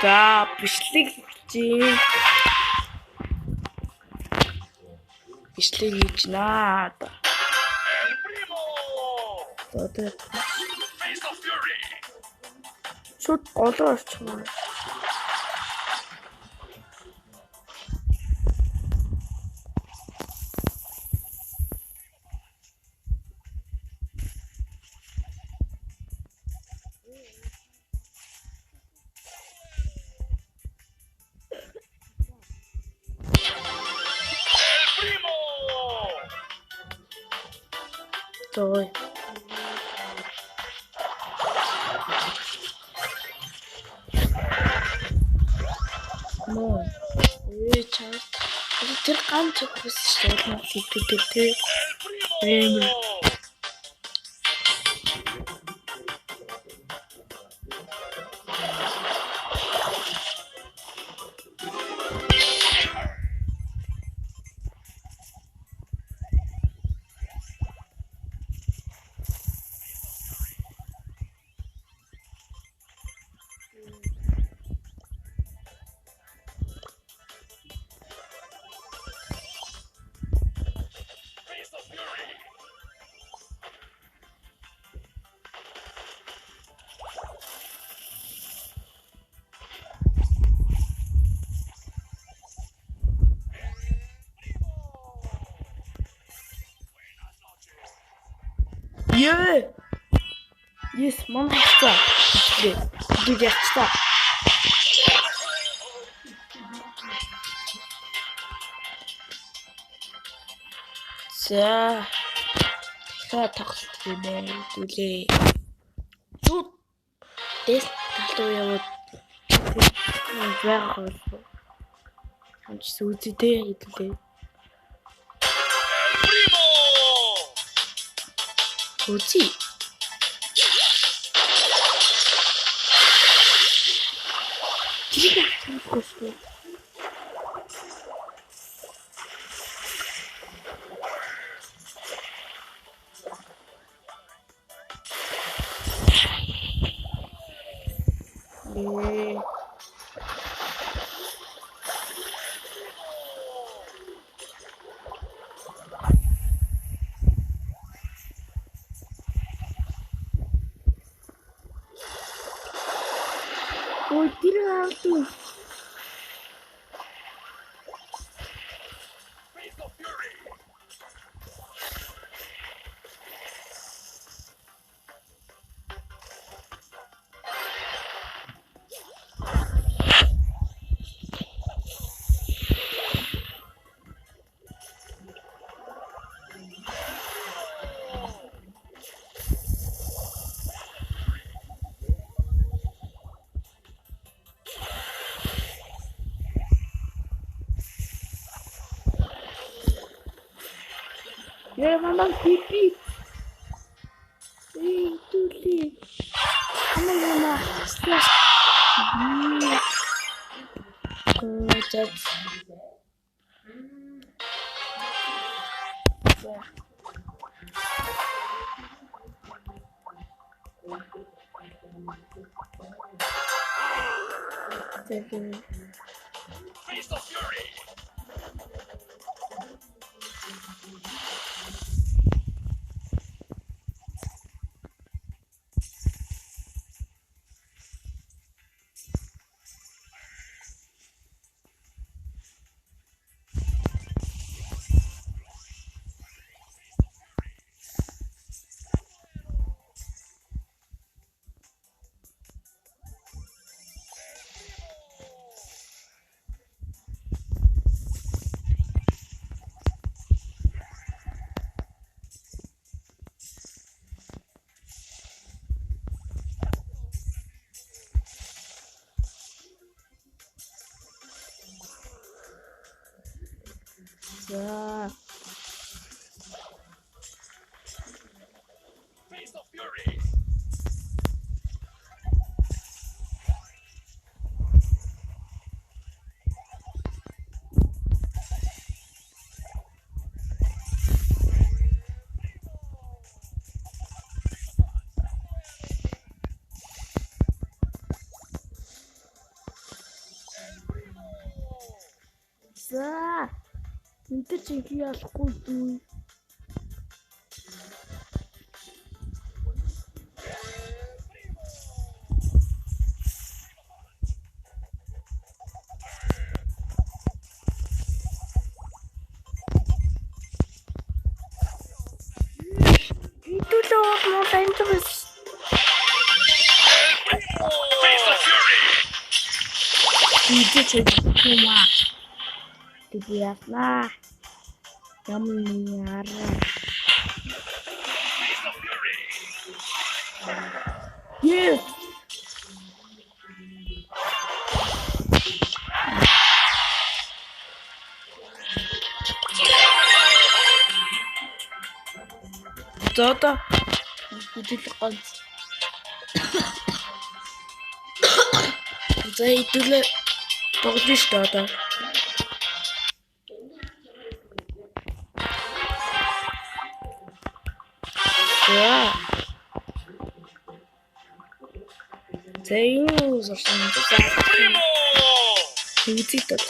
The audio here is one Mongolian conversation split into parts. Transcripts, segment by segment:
За бичлэг чинь бичлэг хийж наа. Одоо шууд голоо орчих юм. Rồi. Мөн. Чаа. Тэр ганц бас шууд хийдэг тий. Ёо. Yes, мөн хацаа. Бид ячтаа. За. Тэгэхээр тоглолт гинэ. Дүлээ. Зүг. Дэс талтуу яваад байгаа хөө. Хамч үзэдээ хэдүүлээ. Үзье. Чигээр хөшөө. Ой, тираа. Я маман пипи. Эй, тули. Мама, страш. Кочет. Yeah. Face of Fury. За. Энтэй чи хий болохгүй дүү. Идүүлээ муу таньдас. Идэ чи юмаа. Тэг яснаа. Ямнияра. Yes. Зоото. Идэл ганц. За идүүлээ. Тоглоно шүү дээ одоо. За юу зорсон юм бэ? Үзэгдэл.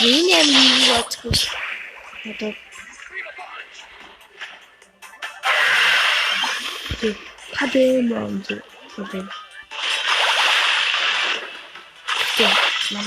Энэ юм яачихгүй. Одоо Хабэмонж. Хабэм. Нам.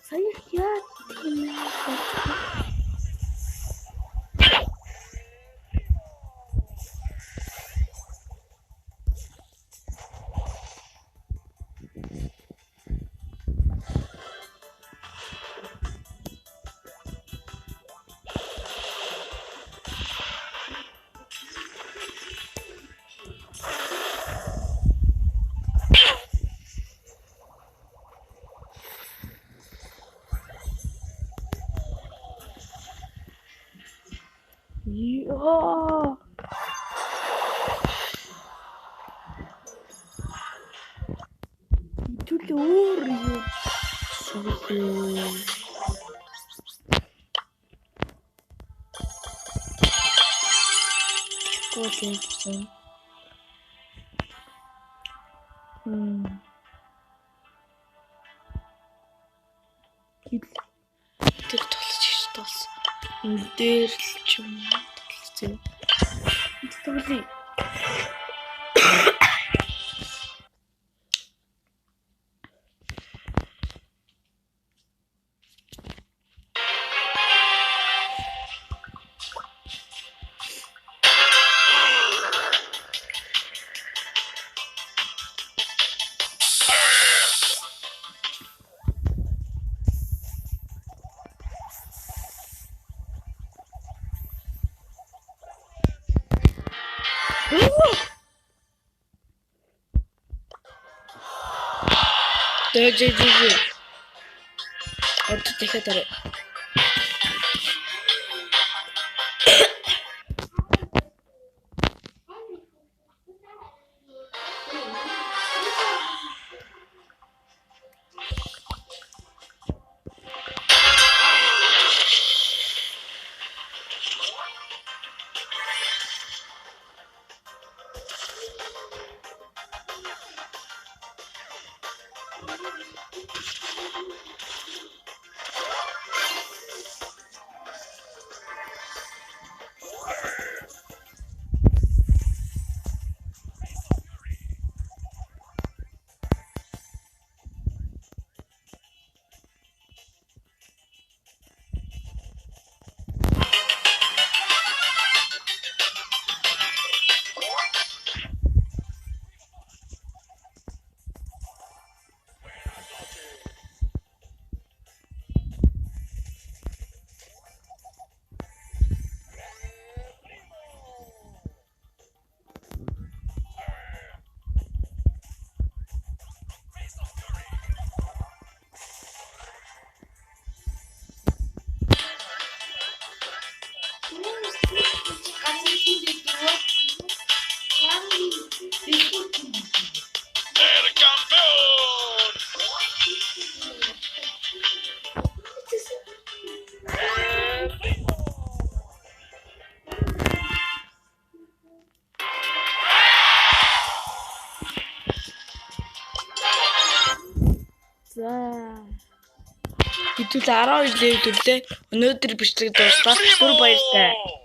Saya yakin. Ja. Tout lourd. Okay. Тэр толч тос. Энэ дээр л ч юм толцсон. Тэгэлээ. Дэжэжэ. Орд дахиад арай. Тэгвэл 12 левел төрлөө. Өнөөдөр бичлэг дуустал. Түр баяртай.